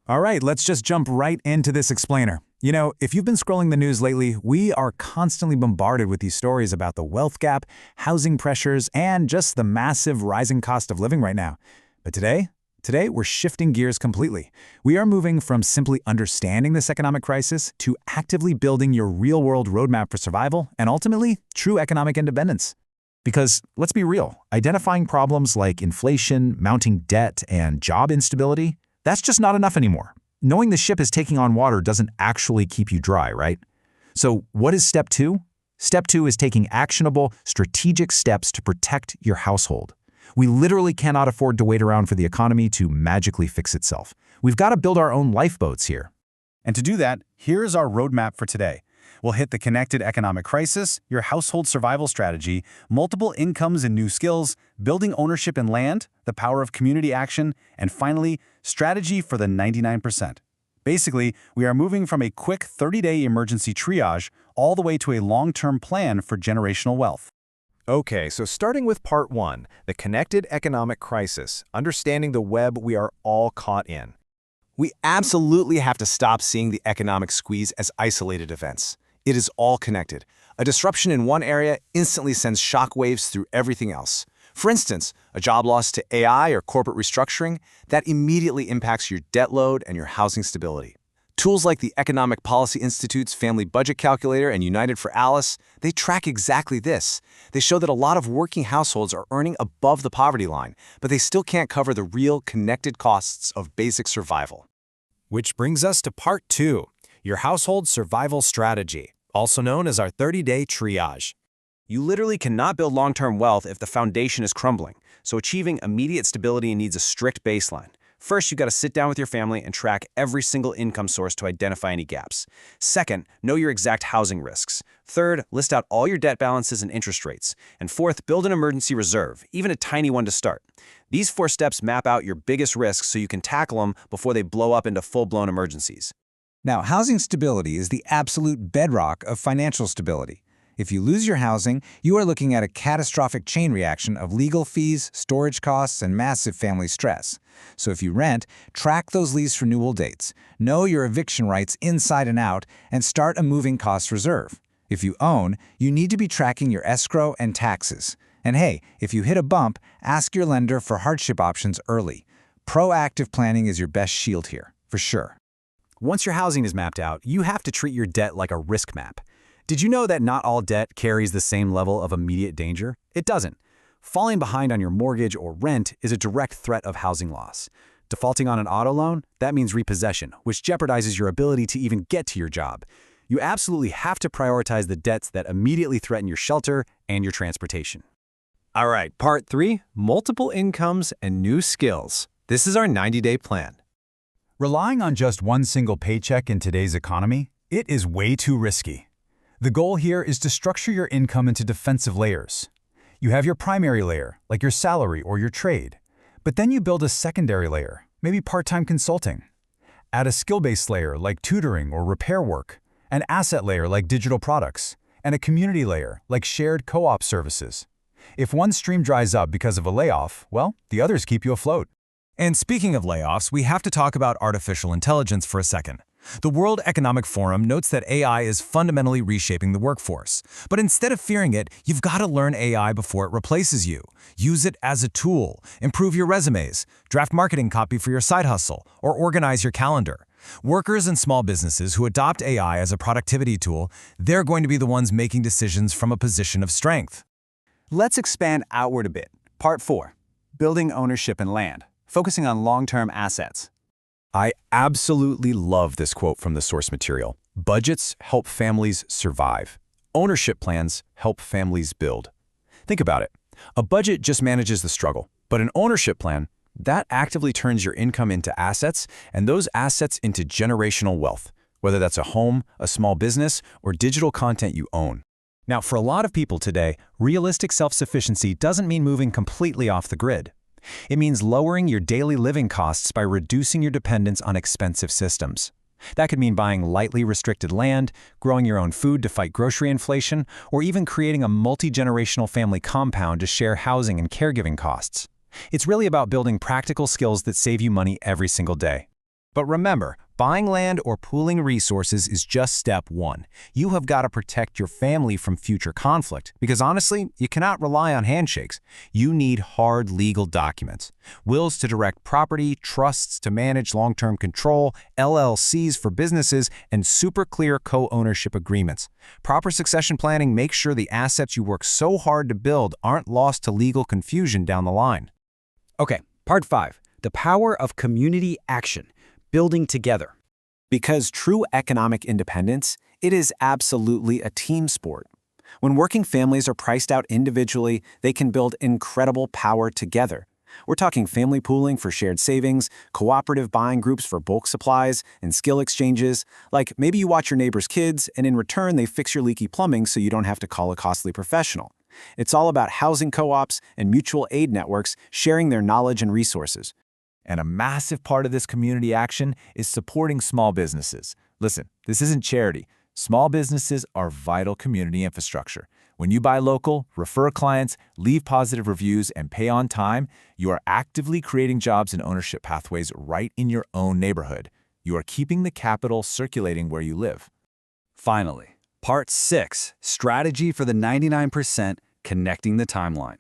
All right, let's just jump right into this explainer. If you've been scrolling the news lately, we are constantly bombarded with these stories about the wealth gap, housing pressures, and just the massive rising cost of living right now. But today we're shifting gears completely. We are moving from simply understanding this economic crisis to actively building your real-world roadmap for survival and ultimately true economic independence. Because, let's be real, identifying problems like inflation, mounting debt, and job instability, that's just not enough anymore. Knowing the ship is taking on water doesn't actually keep you dry, right? So what is step 2? Step 2 is taking actionable, strategic steps to protect your household. We literally cannot afford to wait around for the economy to magically fix itself. We've got to build our own lifeboats here. And to do that, here's our roadmap for today. We'll hit the connected economic crisis, your household survival strategy, multiple incomes and new skills, building ownership in land, the power of community action, and finally, strategy for the 99%. Basically, we are moving from a quick 30-day emergency triage all the way to a long-term plan for generational wealth. Okay, so starting with part 1, the connected economic crisis, understanding the web we are all caught in. We absolutely have to stop seeing the economic squeeze as isolated events. It is all connected. A disruption in one area instantly sends shockwaves through everything else. For instance, a job loss to AI or corporate restructuring, that immediately impacts your debt load and your housing stability. Tools like the Economic Policy Institute's Family Budget Calculator and United for Alice, they track exactly this. They show that a lot of working households are earning above the poverty line, but they still can't cover the real connected costs of basic survival. Which brings us to part 2, your household survival strategy, also known as our 30-day triage. You literally cannot build long-term wealth if the foundation is crumbling, so achieving immediate stability needs a strict baseline. First, you got to sit down with your family and track every single income source to identify any gaps. Second, know your exact housing risks. Third, list out all your debt balances and interest rates. And fourth, build an emergency reserve, even a tiny one to start. These 4 steps map out your biggest risks so you can tackle them before they blow up into full-blown emergencies. Now, housing stability is the absolute bedrock of financial stability. If you lose your housing, you are looking at a catastrophic chain reaction of legal fees, storage costs, and massive family stress. So if you rent, track those lease renewal dates, know your eviction rights inside and out, and start a moving cost reserve. If you own, you need to be tracking your escrow and taxes. And hey, if you hit a bump, ask your lender for hardship options early. Proactive planning is your best shield here, for sure. Once your housing is mapped out, you have to treat your debt like a risk map. Did you know that not all debt carries the same level of immediate danger? It doesn't. Falling behind on your mortgage or rent is a direct threat of housing loss. Defaulting on an auto loan, that means repossession, which jeopardizes your ability to even get to your job. You absolutely have to prioritize the debts that immediately threaten your shelter and your transportation. All right, part 3, multiple incomes and new skills. This is our 90-day plan. Relying on just one single paycheck in today's economy, it is way too risky. The goal here is to structure your income into defensive layers. You have your primary layer, like your salary or your trade, but then you build a secondary layer, maybe part-time consulting. Add a skill-based layer like tutoring or repair work, an asset layer like digital products, and a community layer like shared co-op services. If one stream dries up because of a layoff, well, the others keep you afloat. And speaking of layoffs, we have to talk about artificial intelligence for a second. The World Economic Forum notes that AI is fundamentally reshaping the workforce. But instead of fearing it, you've got to learn AI before it replaces you. Use it as a tool, improve your resumes, draft marketing copy for your side hustle, or organize your calendar. Workers and small businesses who adopt AI as a productivity tool, they're going to be the ones making decisions from a position of strength. Let's expand outward a bit. Part 4, building ownership in land, focusing on long-term assets. I absolutely love this quote from the source material. Budgets help families survive. Ownership plans help families build. Think about it. A budget just manages the struggle, but an ownership plan, that actively turns your income into assets and those assets into generational wealth, whether that's a home, a small business, or digital content you own. Now, for a lot of people today, realistic self-sufficiency doesn't mean moving completely off the grid. It means lowering your daily living costs by reducing your dependence on expensive systems. That could mean buying lightly restricted land, growing your own food to fight grocery inflation, or even creating a multi-generational family compound to share housing and caregiving costs. It's really about building practical skills that save you money every single day. But remember, buying land or pooling resources is just step one. You have got to protect your family from future conflict, because honestly, you cannot rely on handshakes. You need hard legal documents. Wills to direct property, trusts to manage long-term control, LLCs for businesses, and super clear co-ownership agreements. Proper succession planning makes sure the assets you work so hard to build aren't lost to legal confusion down the line. Okay, part 5, the power of community action. Building together. Because true economic independence, it is absolutely a team sport. When working families are priced out individually, they can build incredible power together. We're talking family pooling for shared savings, cooperative buying groups for bulk supplies, and skill exchanges. Like maybe you watch your neighbor's kids, and in return they fix your leaky plumbing so you don't have to call a costly professional. It's all about housing co-ops and mutual aid networks sharing their knowledge and resources. And a massive part of this community action is supporting small businesses. Listen, this isn't charity. Small businesses are vital community infrastructure. When you buy local, refer clients, leave positive reviews, and pay on time, you are actively creating jobs and ownership pathways right in your own neighborhood. You are keeping the capital circulating where you live. Finally, part 6, strategy for the 99%, connecting the timeline.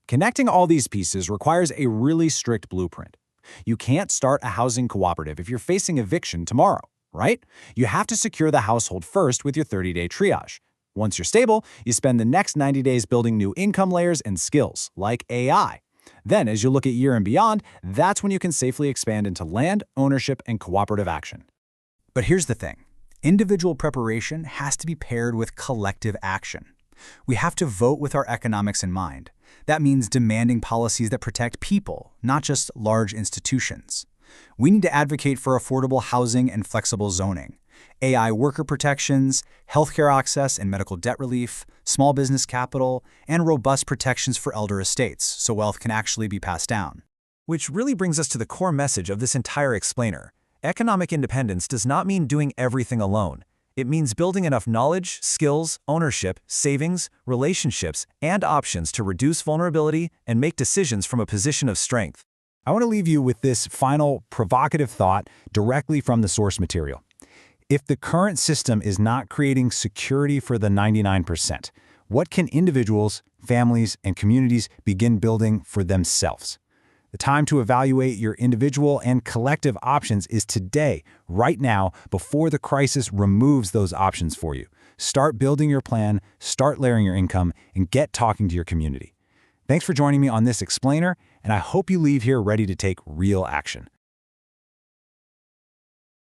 Connecting all these pieces requires a really strict blueprint. You can't start a housing cooperative if you're facing eviction tomorrow, right? You have to secure the household first with your 30-day triage. Once you're stable, you spend the next 90 days building new income layers and skills, like AI. Then, as you look at year and beyond, that's when you can safely expand into land, ownership, and cooperative action. But here's the thing. Individual preparation has to be paired with collective action. We have to vote with our economics in mind. That means demanding policies that protect people, not just large institutions. We need to advocate for affordable housing and flexible zoning, AI worker protections, healthcare access and medical debt relief, small business capital, and robust protections for elder estates so wealth can actually be passed down. Which really brings us to the core message of this entire explainer. Economic independence does not mean doing everything alone. It means building enough knowledge, skills, ownership, savings, relationships, and options to reduce vulnerability and make decisions from a position of strength. I want to leave you with this final provocative thought directly from the source material. If the current system is not creating security for the 99%, what can individuals, families, and communities begin building for themselves? The time to evaluate your individual and collective options is today, right now, before the crisis removes those options for you. Start building your plan, start layering your income, and get talking to your community. Thanks for joining me on this explainer, and I hope you leave here ready to take real action.